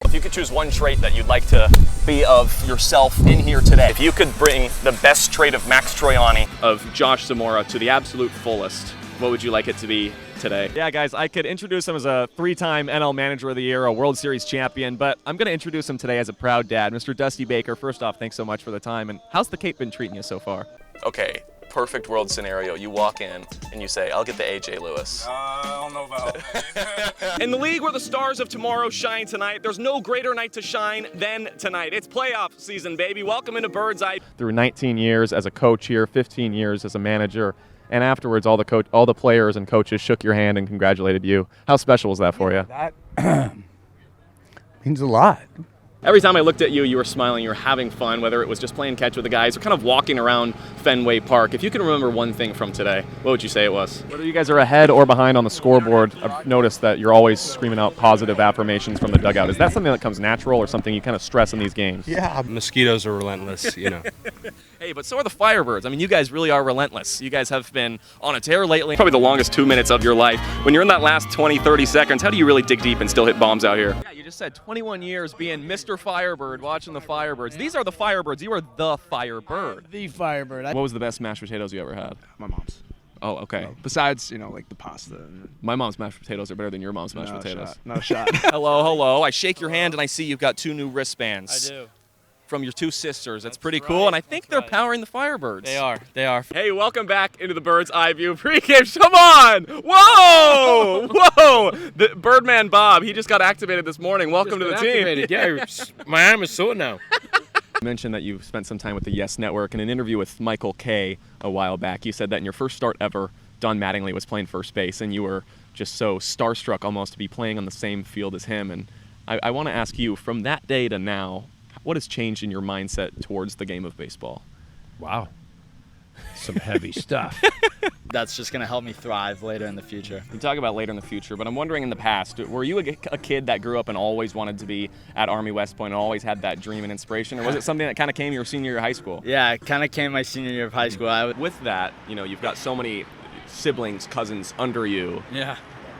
If you could choose one trait that you'd like to be of yourself in here today, if you could bring the best trait of Max Troiani, of Josh Zamora to the absolute fullest, what would you like it to be today? Yeah, guys, I could introduce him as a 3-time NL Manager of the Year, a World Series champion, but I'm going to introduce him today as a proud dad. Mr. Dusty Baker, first off, thanks so much for the time, and how's the Cape been treating you so far? Okay, perfect world scenario. You walk in and you say, I'll get the AJ Lewis. I don't know about that. In the league where the stars of tomorrow shine tonight, there's no greater night to shine than tonight. It's playoff season, baby. Welcome into Bird's Eye. Through 19 years as a coach here, 15 years as a manager, and afterwards all the players and coaches shook your hand and congratulated you. How special was that for you? That means a lot. Every time I looked at you, you were smiling, you were having fun, whether it was just playing catch with the guys or kind of walking around Fenway Park. If you can remember one thing from today, what would you say it was? Whether you guys are ahead or behind on the scoreboard, I've noticed that you're always screaming out positive affirmations from the dugout. Is that something that comes natural or something you kind of stress in these games? Yeah, Mosquitoes are relentless, you know. Hey, but so are the Firebirds. I mean, you guys really are relentless. You guys have been on a tear lately. Probably the longest 2 minutes of your life. When you're in that last 20, 30 seconds, how do you really dig deep and still hit bombs out here? Yeah, you just said 21 years being Mr. Firebird, watching the Firebirds. These are the Firebirds. You are the Firebird. The Firebird. What was the best mashed potatoes you ever had? my mom's. Oh, okay. Besides, like the pasta. My mom's mashed potatoes are better than your mom's mashed potatoes. Not a shot. Hello, hello. I shake your hand and I see you've got 2 new wristbands. I do. From your 2 sisters. That's pretty cool, and I think they're powering the Firebirds. They are. Hey, welcome back into the Bird's Eye View pregame. Come on! Whoa! Whoa! The Birdman Bob, he just got activated this morning. Welcome to the team. Yeah, my arm is sore now. You mentioned that you've spent some time with the Yes Network. In an interview with Michael Kay a while back, you said that in your first start ever, Don Mattingly was playing first base, and you were just so starstruck almost to be playing on the same field as him. And I want to ask you, from that day to now, what has changed in your mindset towards the game of baseball? Wow. Some heavy stuff. That's just going to help me thrive later in the future. You talk about later in the future, but I'm wondering in the past, were you a kid that grew up and always wanted to be at Army West Point and always had that dream and inspiration, or was it something that kind of came your senior year of high school? Yeah, it kind of came my senior year of high school. With that, you've got so many siblings, cousins under you. Yeah.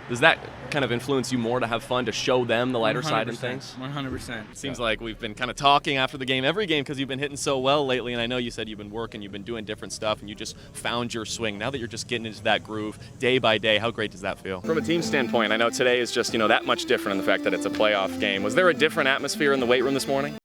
Does that kind of influence you more to have fun, to show them the lighter side of things? 100%. Seems like we've been kind of talking after the game, every game, because you've been hitting so well lately, and I know you said you've been working, you've been doing different stuff, and you just found your swing. Now that you're just getting into that groove day by day, how great does that feel? From a team standpoint, I know today is just, that much different in the fact that it's a playoff game. Was there a different atmosphere in the weight room this morning?